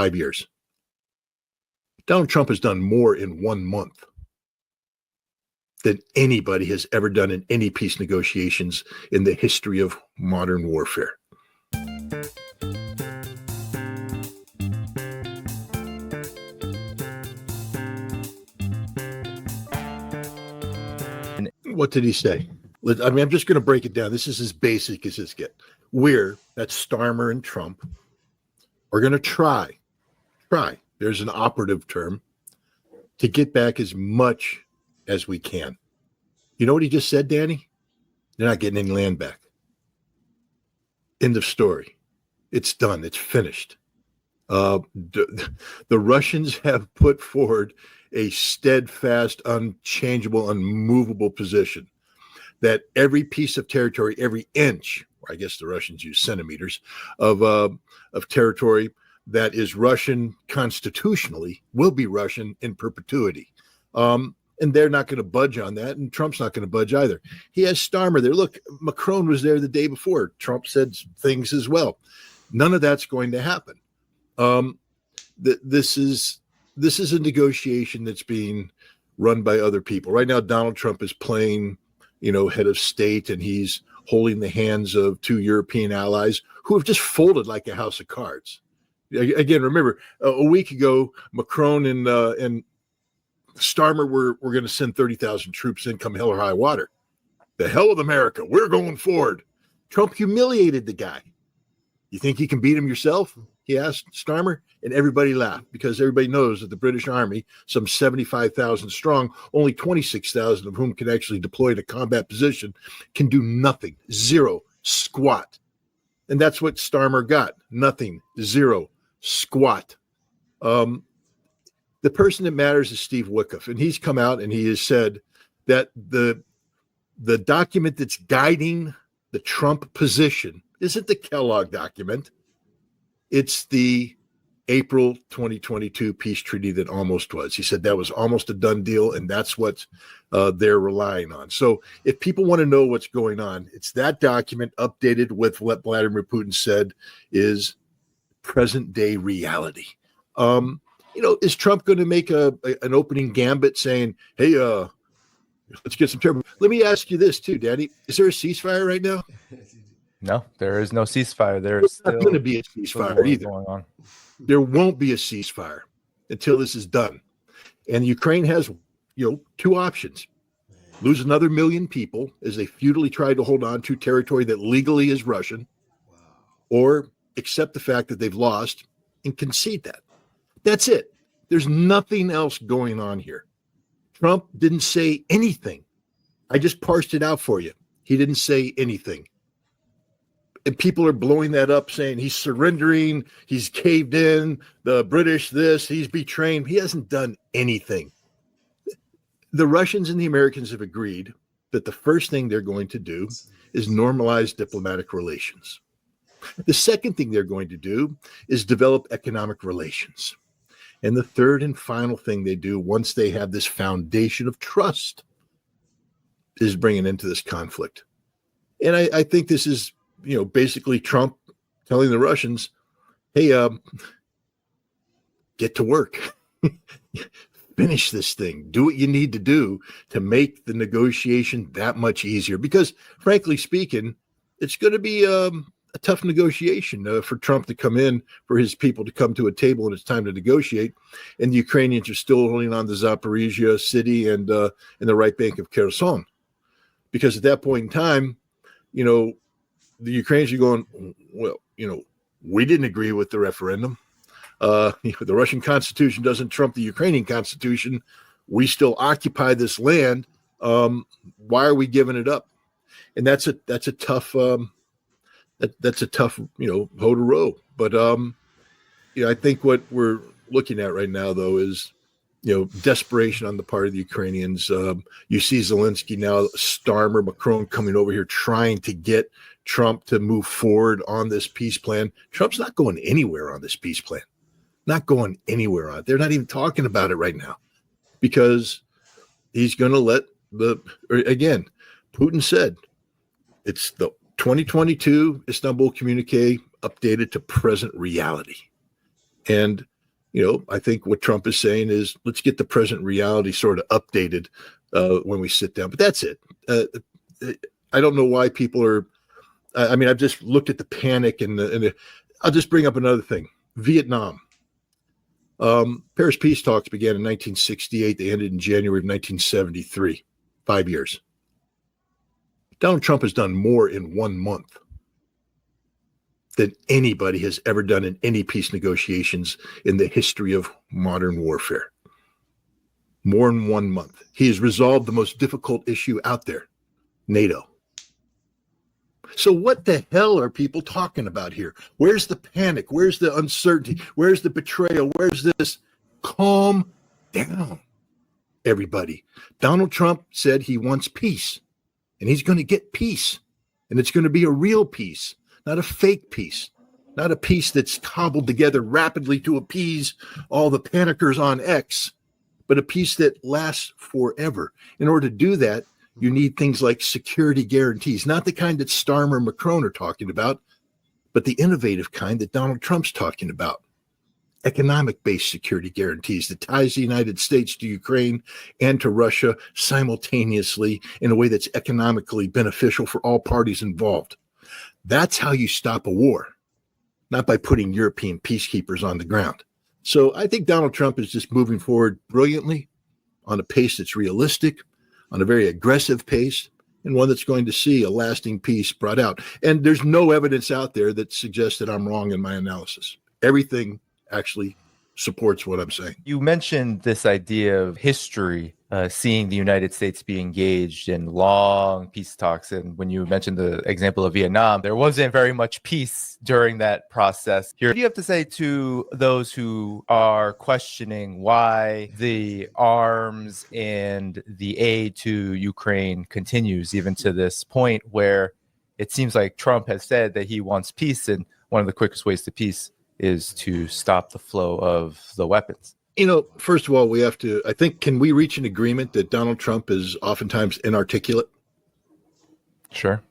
5 years. Donald Trump has done more in 1 month than anybody has ever done in any peace negotiations in the history of modern warfare. What did he say? I mean, I'm just going to break it down. This is as basic as this gets. That's Starmer and Trump, are going to try, there's an operative term, to get back as much as we can. You know what he just said, Danny? They're not getting any land back. End of story. It's done. It's finished. The Russians have put forward a steadfast, unchangeable, unmovable position that every piece of territory, every inch, or I guess the Russians use centimeters, of territory that is Russian constitutionally will be Russian in perpetuity. And they're not going to budge on that, and Trump's not going to budge either. He has Starmer there. Look, Macron was there the day before. Trump said things as well. None of that's going to happen. This is a negotiation that's being run by other people. Right now, Donald Trump is playing, head of state, and he's holding the hands of two European allies who have just folded like a house of cards. Again, remember, a week ago, Macron and Starmer were going to send 30,000 troops in, come hell or high water. The hell with America. We're going forward. Trump humiliated the guy. You think you can beat him yourself? He asked Starmer, and everybody laughed because everybody knows that the British Army, some 75,000 strong, only 26,000 of whom can actually deploy to combat position, can do nothing, zero, squat. And that's what Starmer got, nothing, zero, squat. The person that matters is Steve Wickoff, and he's come out and he has said that the document that's guiding the Trump position isn't the Kellogg document. It's the April 2022 peace treaty that almost was. He said that was almost a done deal, and that's what they're relying on. So if people want to know what's going on, it's that document updated with what Vladimir Putin said is present-day reality. Is Trump going to make an opening gambit saying, hey, let's get some terrible... Let me ask you this too, Daddy. Is there a ceasefire right now? No, there is no ceasefire. There's not going to be a ceasefire either. Going on. There won't be a ceasefire until this is done. And Ukraine has, two options. Lose another 1 million people as they futilely try to hold on to territory that legally is Russian, or accept the fact that they've lost and concede that. That's it. There's nothing else going on here. Trump didn't say anything. I just parsed it out for you. He didn't say anything. And people are blowing that up, saying he's surrendering, he's caved in, the British this, he's betraying. He hasn't done anything. The Russians and the Americans have agreed that the first thing they're going to do is normalize diplomatic relations. The second thing they're going to do is develop economic relations. And the third and final thing they do once they have this foundation of trust is bring it into this conflict. And I think this is, basically Trump telling the Russians, hey, get to work. Finish this thing. Do what you need to do to make the negotiation that much easier. Because frankly speaking, it's going to be a tough negotiation for Trump to come in, for his people to come to a table when it's time to negotiate. And the Ukrainians are still holding on to Zaporizhia city and the right bank of Kherson. Because at that point in time, the Ukrainians are going, well, we didn't agree with the referendum. The Russian Constitution doesn't trump the Ukrainian Constitution. We still occupy this land. Why are we giving it up? And that's a tough that's a tough hoe to row. But I think what we're looking at right now though is desperation on the part of the Ukrainians. You see Zelensky now, Starmer, Macron coming over here trying to get Trump to move forward on this peace plan. Trump's not going anywhere on this peace plan. Not going anywhere on it. They're not even talking about it right now because he's going to let again, Putin said it's the 2022 Istanbul communique updated to present reality. And I think what Trump is saying is let's get the present reality sort of updated when we sit down. But that's it. I don't know why people are. I mean, I've just looked at the panic and I'll just bring up another thing. Vietnam. Paris peace talks began in 1968. They ended in January of 1973. 5 years. Donald Trump has done more in 1 month than anybody has ever done in any peace negotiations in the history of modern warfare. More in 1 month. He has resolved the most difficult issue out there, NATO. So what the hell are people talking about here? Where's the panic? Where's the uncertainty? Where's the betrayal? Where's this? Calm down, everybody. Donald Trump said he wants peace, and he's going to get peace, and it's going to be a real peace, not a fake peace, not a peace that's cobbled together rapidly to appease all the panickers on X, but a peace that lasts forever. In order to do that, you need things like security guarantees, not the kind that Starmer and Macron are talking about, but the innovative kind that Donald Trump's talking about. Economic-based security guarantees that ties the United States to Ukraine and to Russia simultaneously in a way that's economically beneficial for all parties involved. That's how you stop a war, not by putting European peacekeepers on the ground. So I think Donald Trump is just moving forward brilliantly on a pace that's realistic, on a very aggressive pace, and one that's going to see a lasting peace brought out. And there's no evidence out there that suggests that I'm wrong in my analysis. Everything actually supports what I'm saying. You mentioned this idea of history, seeing the United States be engaged in long peace talks. And when you mentioned the example of Vietnam, there wasn't very much peace during that process. Here, what do you have to say to those who are questioning why the arms and the aid to Ukraine continues even to this point where it seems like Trump has said that he wants peace, and one of the quickest ways to peace is to stop the flow of the weapons? First of all, we have to, I think, can we reach an agreement that Donald Trump is oftentimes inarticulate? Sure.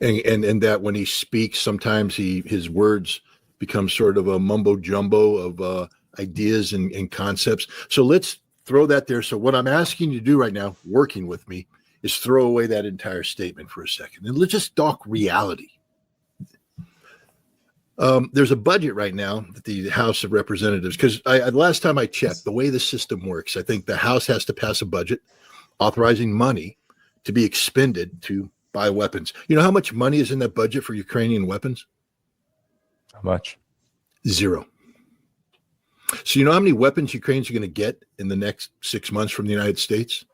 And that when he speaks, sometimes his words become sort of a mumbo jumbo of ideas and concepts. So let's throw that there. So what I'm asking you to do right now, working with me, is throw away that entire statement for a second. And let's just talk reality. There's a budget right now that the House of Representatives, because last time I checked, the way the system works, I think the House has to pass a budget authorizing money to be expended to buy weapons. You know how much money is in that budget for Ukrainian weapons? How much? 0. So you know how many weapons Ukrainians are going to get in the next 6 months from the United States?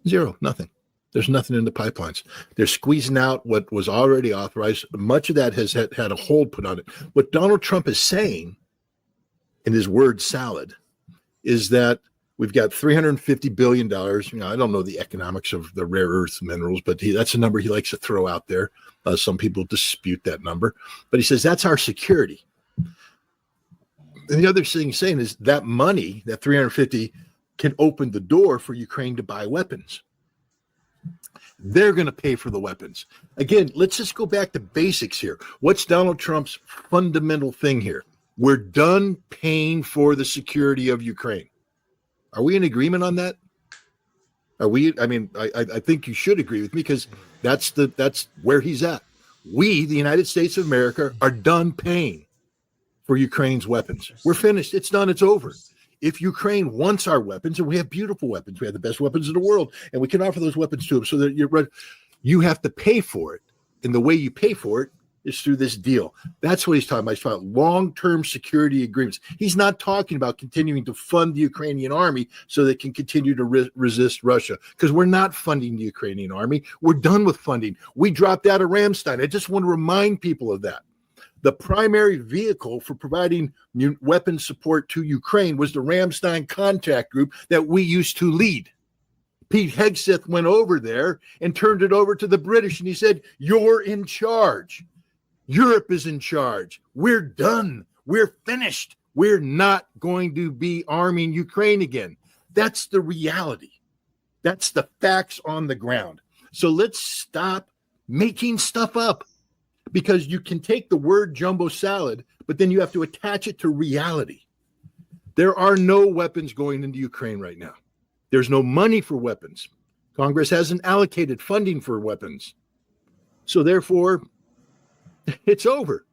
0, nothing. There's nothing in the pipelines. They're squeezing out what was already authorized. Much of that has had a hold put on it. What Donald Trump is saying in his word salad is that we've got $350 billion. I don't know the economics of the rare earth minerals, but that's a number he likes to throw out there. Some people dispute that number, but he says that's our security. And the other thing he's saying is that money, that 350, can open the door for Ukraine to buy weapons. They're going to pay for the weapons. Again, let's just go back to basics here. What's Donald Trump's fundamental thing here? We're done paying for the security of Ukraine. Are we in agreement on that? Are we? I mean, I think you should agree with me because that's where he's at. We, the United States of America, are done paying for Ukraine's weapons. We're finished. It's done. It's over. If Ukraine wants our weapons, and we have beautiful weapons, we have the best weapons in the world, and we can offer those weapons to them so that you have to pay for it. And the way you pay for it is through this deal. That's what he's talking about. He's talking about long-term security agreements. He's not talking about continuing to fund the Ukrainian army so they can continue to resist Russia, because we're not funding the Ukrainian army. We're done with funding. We dropped out of Ramstein. I just want to remind people of that. The primary vehicle for providing weapon support to Ukraine was the Ramstein contact group that we used to lead. Pete Hegseth went over there and turned it over to the British, and he said, "You're in charge. Europe is in charge. We're done. We're finished. We're not going to be arming Ukraine again." That's the reality. That's the facts on the ground. So let's stop making stuff up. Because you can take the word jumbo salad, but then you have to attach it to reality. There are no weapons going into Ukraine right now. There's no money for weapons. Congress hasn't allocated funding for weapons. So therefore, it's over.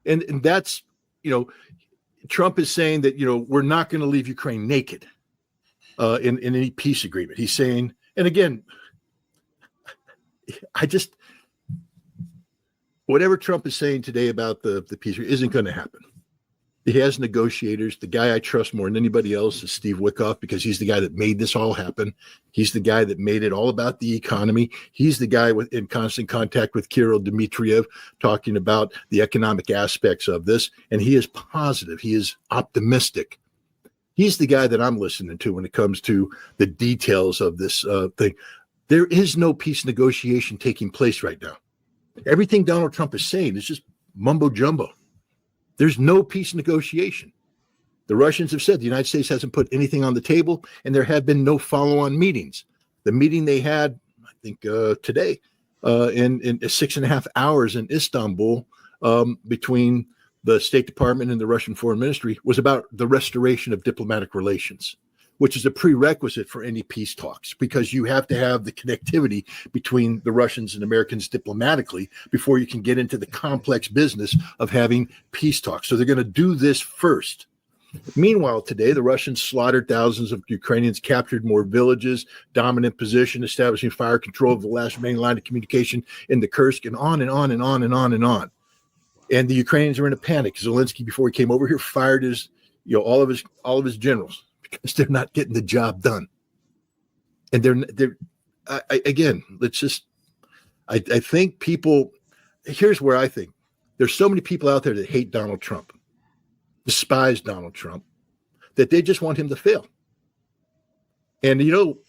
And that's, Trump is saying that, we're not going to leave Ukraine naked in any peace agreement. He's saying, and again, whatever Trump is saying today about the peace isn't going to happen. He has negotiators. The guy I trust more than anybody else is Steve Witkoff, because he's the guy that made this all happen. He's the guy that made it all about the economy. He's the guy in constant contact with Kirill Dmitriev, talking about the economic aspects of this. And he is positive. He is optimistic. He's the guy that I'm listening to when it comes to the details of this thing. There is no peace negotiation taking place right now. Everything Donald Trump is saying is just mumbo jumbo. There's no peace negotiation. The Russians have said the United States hasn't put anything on the table, and there have been no follow-on meetings. The meeting they had, I think today, in 6.5 hours in Istanbul, between the State Department and the Russian Foreign Ministry, was about the restoration of diplomatic relations, which is a prerequisite for any peace talks, because you have to have the connectivity between the Russians and Americans diplomatically before you can get into the complex business of having peace talks. So they're going to do this first. Meanwhile, today, the Russians slaughtered thousands of Ukrainians, captured more villages, dominant position, establishing fire control of the last main line of communication in the Kursk, and on and on and on and on and on. And the Ukrainians are in a panic. Zelensky, before he came over here, fired all of his generals, because they're not getting the job done. And I think people, here's where I think there's so many people out there that hate Donald Trump, despise Donald Trump, that they just want him to fail. And,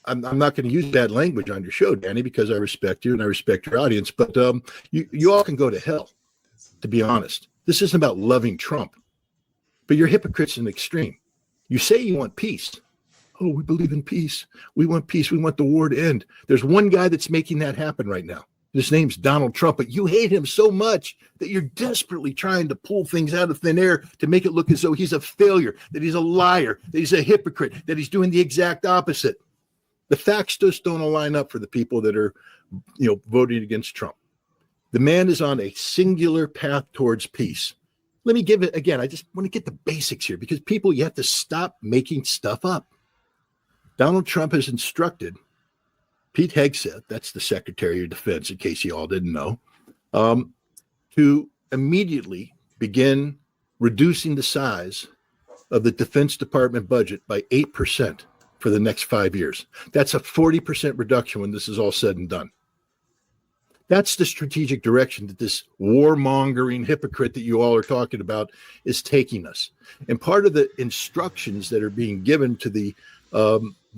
I'm not going to use bad language on your show, Danny, because I respect you and I respect your audience, but you all can go to hell, to be honest. This isn't about loving Trump, but you're hypocrites in the extreme. You say you want peace. Oh, we believe in peace. We want peace. We want the war to end. There's one guy that's making that happen right now. His name's Donald Trump, but you hate him so much that you're desperately trying to pull things out of thin air to make it look as though he's a failure, that he's a liar, that he's a hypocrite, that he's doing the exact opposite. The facts just don't align up for the people that are, voting against Trump. The man is on a singular path towards peace. Let me give it again. I just want to get the basics here, because people, you have to stop making stuff up. Donald Trump has instructed Pete Hegseth, that's the Secretary of Defense, in case you all didn't know, to immediately begin reducing the size of the Defense Department budget by 8% for the next 5 years. That's a 40% reduction when this is all said and done. That's the strategic direction that this warmongering hypocrite that you all are talking about is taking us. And part of the instructions that are being given to the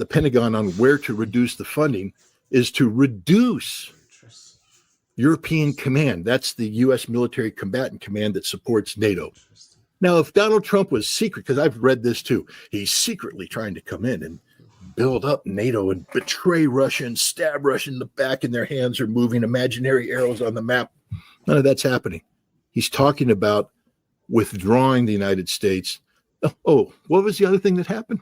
Pentagon on where to reduce the funding is to reduce European Command. That's the U.S. Military Combatant Command that supports NATO. Now, if Donald Trump was secret, because I've read this too, he's secretly trying to come in and build up NATO and betray Russia and stab Russia in the back, and their hands are moving imaginary arrows on the map. None of that's happening. He's talking about withdrawing the United States. Oh, what was the other thing that happened?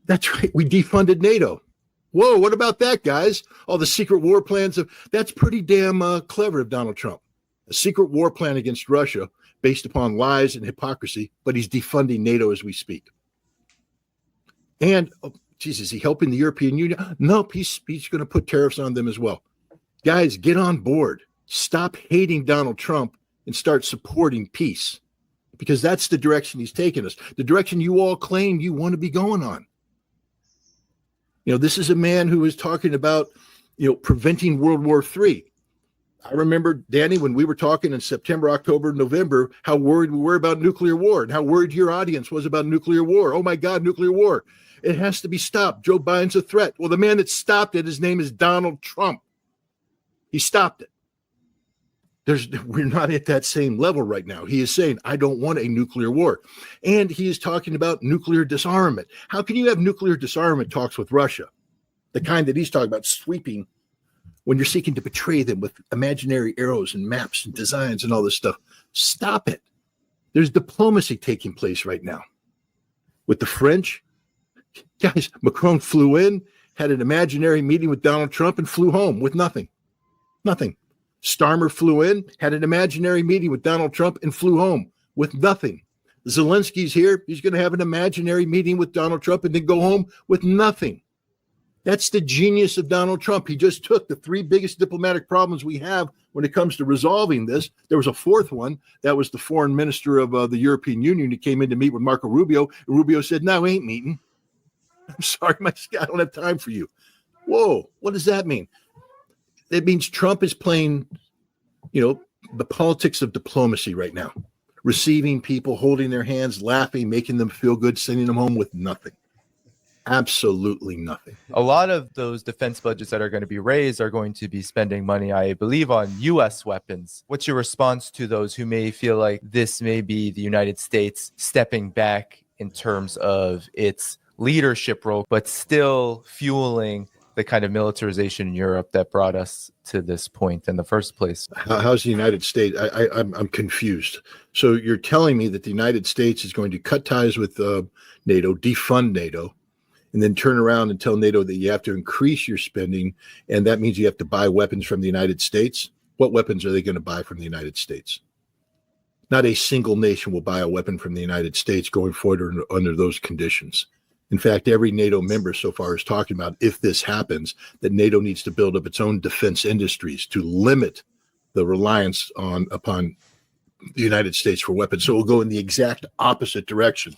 That's right. We defunded NATO. Whoa, what about that, guys? All the secret war plans that's pretty damn clever of Donald Trump. A secret war plan against Russia based upon lies and hypocrisy, but he's defunding NATO as we speak. And, is he helping the European Union? Nope, he's going to put tariffs on them as well. Guys, get on board. Stop hating Donald Trump and start supporting peace, because that's the direction he's taking us, the direction you all claim you want to be going on. This is a man who is talking about, preventing World War III. I remember, Danny, when we were talking in September, October, November, how worried we were about nuclear war and how worried your audience was about nuclear war. Oh, my God, nuclear war. It has to be stopped. Joe Biden's a threat. Well, the man that stopped it, his name is Donald Trump. He stopped it. We're not at that same level right now. He is saying, I don't want a nuclear war. And he is talking about nuclear disarmament. How can you have nuclear disarmament talks with Russia? The kind that he's talking about sweeping, when you're seeking to betray them with imaginary arrows and maps and designs and all this stuff. Stop it. There's diplomacy taking place right now. With the French, guys, Macron flew in, had an imaginary meeting with Donald Trump, and flew home with nothing. Nothing. Starmer flew in, had an imaginary meeting with Donald Trump, and flew home with nothing. Zelensky's here. He's going to have an imaginary meeting with Donald Trump and then go home with nothing. That's the genius of Donald Trump. He just took the three biggest diplomatic problems we have when it comes to resolving this. There was a fourth one. That was the foreign minister of the European Union who came in to meet with Marco Rubio. And Rubio said, no, we ain't meeting. I'm sorry, I don't have time for you. Whoa, what does that mean? It means Trump is playing, the politics of diplomacy right now. Receiving people, holding their hands, laughing, making them feel good, sending them home with nothing. Absolutely nothing. A lot of those defense budgets that are going to be raised are going to be spending money, I believe, on U.S. weapons. What's your response to those who may feel like this may be the United States stepping back in terms of its leadership role, but still fueling the kind of militarization in Europe that brought us to this point in the first place? How's the United States? I'm confused. So you're telling me that the United States is going to cut ties with NATO, defund NATO, and then turn around and tell NATO that you have to increase your spending, and that means you have to buy weapons from the United States? What weapons are they going to buy from the United States? Not a single nation will buy a weapon from the United States going forward under those conditions. In fact, every NATO member so far is talking about, if this happens, that NATO needs to build up its own defense industries to limit the reliance upon the United States for weapons. So we'll go in the exact opposite direction.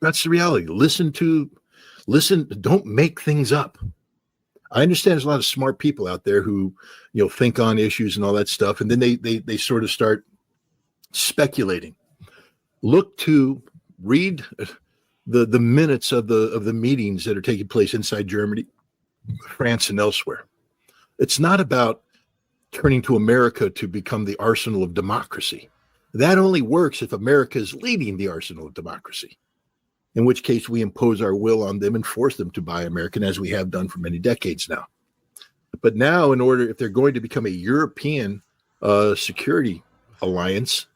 That's the reality. Listen, don't make things up. I understand there's a lot of smart people out there who, think on issues and all that stuff, and then they sort of start speculating. Read the minutes of the meetings that are taking place inside Germany, France, and elsewhere. It's not about turning to America to become the arsenal of democracy. That only works if America is leading the arsenal of democracy, in which case we impose our will on them and force them to buy American, as we have done for many decades now. But now, if they're going to become a European security alliance,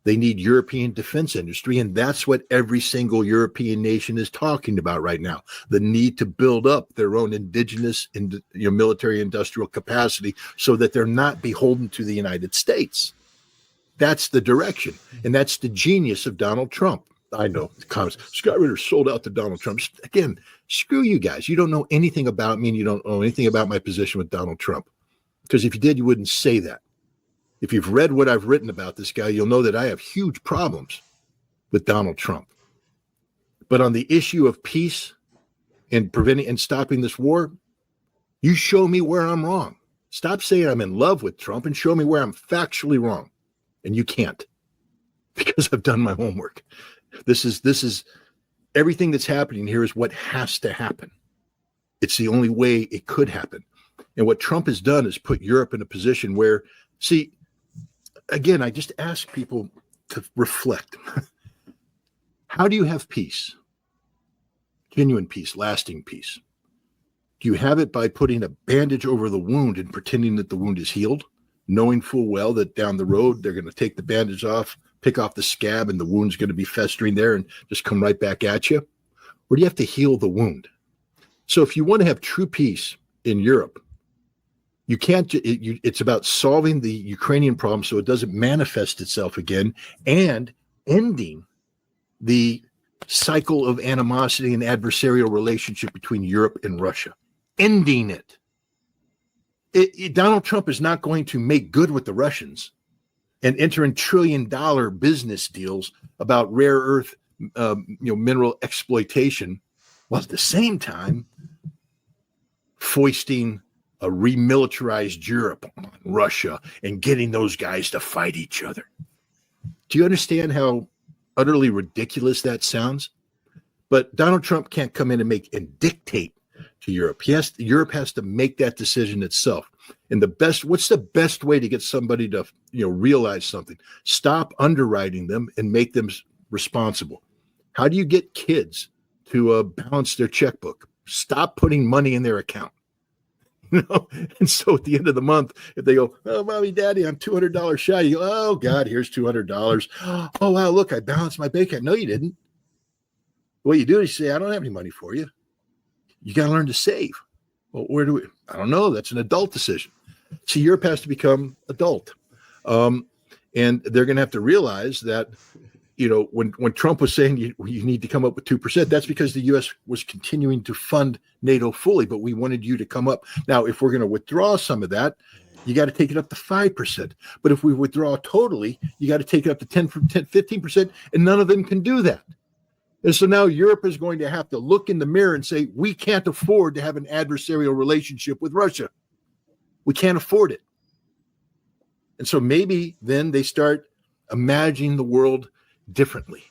they need European defense industry, and that's what every single European nation is talking about right now. The need to build up their own indigenous military industrial capacity so that they're not beholden to the United States. That's the direction, and that's the genius of Donald Trump. I know the comments. Scott Ritter sold out to Donald Trump. Again, screw you guys. You don't know anything about me, and you don't know anything about my position with Donald Trump. Because if you did, you wouldn't say that. If you've read what I've written about this guy, you'll know that I have huge problems with Donald Trump. But on the issue of peace and preventing and stopping this war, you show me where I'm wrong. Stop saying I'm in love with Trump and show me where I'm factually wrong. And you can't, because I've done my homework. This is everything that's happening here is what has to happen. It's the only way it could happen. And what Trump has done is put Europe in a position where, again, I just ask people to reflect. How do you have peace? Genuine peace, lasting peace. Do you have it by putting a bandage over the wound and pretending that the wound is healed, knowing full well that down the road they're going to take the bandage off, pick off the scab, and the wound's going to be festering there and just come right back at you? Or do you have to heal the wound? So if you want to have true peace in Europe, you can't. It's about solving the Ukrainian problem so it doesn't manifest itself again, and ending the cycle of animosity and adversarial relationship between Europe and Russia. Ending it. Donald Trump is not going to make good with the Russians and enter in trillion-dollar business deals about rare earth, mineral exploitation, while at the same time foisting a remilitarized Europe on Russia and getting those guys to fight each other. Do you understand how utterly ridiculous that sounds? But Donald Trump can't come in and dictate to Europe. Europe has to make that decision itself. And what's the best way to get somebody to realize something? Stop underwriting them and make them responsible. How do you get kids to balance their checkbook? Stop putting money in their account. And so at the end of the month, if they go, "Oh, mommy, daddy, I'm $200 shy," you go, "Oh God, here's $200. Oh wow, look, I balanced my bank account." No, you didn't. What you do is you say, I don't have any money for you. You got to learn to save. Well, where do we? I don't know. That's an adult decision. See, Europe has to become adult. And they're going to have to realize that, when Trump was saying you need to come up with 2%, that's because the U.S. was continuing to fund NATO fully, but we wanted you to come up. Now, if we're going to withdraw some of that, you got to take it up to 5%. But if we withdraw totally, you got to take it up to 15%, and none of them can do that. And so now Europe is going to have to look in the mirror and say, we can't afford to have an adversarial relationship with Russia. We can't afford it. And so maybe then they start imagining the world differently,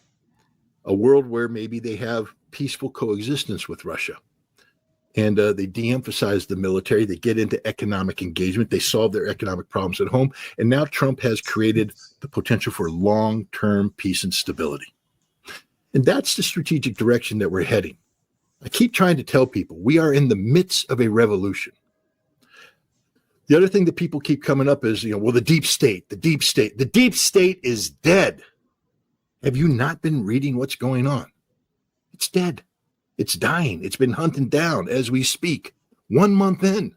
a world where maybe they have peaceful coexistence with Russia. And they de-emphasize the military. They get into economic engagement. They solve their economic problems at home. And now Trump has created the potential for long-term peace and stability. And that's the strategic direction that we're heading. I keep trying to tell people we are in the midst of a revolution. The other thing that people keep coming up is, the deep state. The deep state is dead. Have you not been reading what's going on? It's dead. It's dying. It's been hunted down as we speak. 1 month in.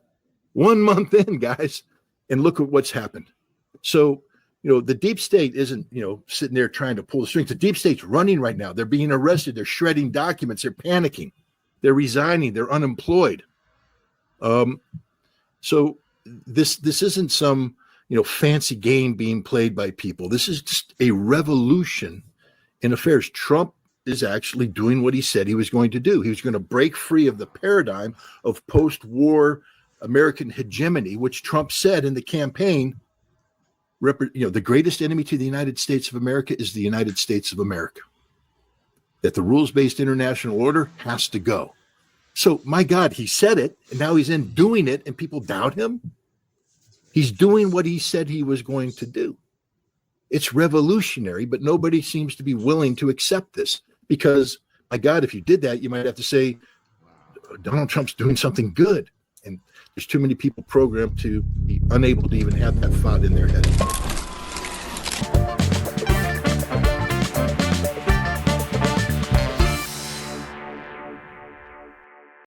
1 month in, guys. And look at what's happened. So, the deep state isn't, sitting there trying to pull the strings. The deep state's running right now. They're being arrested. They're shredding documents. They're panicking. They're resigning. They're unemployed. So this isn't some, fancy game being played by people. This is just a revolution in affairs. Trump is actually doing what he said he was going to do. He was going to break free of the paradigm of post-war American hegemony, which Trump said in the campaign, the greatest enemy to the United States of America is the United States of America. That the rules-based international order has to go. So, my God, he said it, and now he's in doing it, and people doubt him. He's doing what he said he was going to do. It's revolutionary, but nobody seems to be willing to accept this because, my God, if you did that, you might have to say Donald Trump's doing something good. And there's too many people programmed to be unable to even have that thought in their head.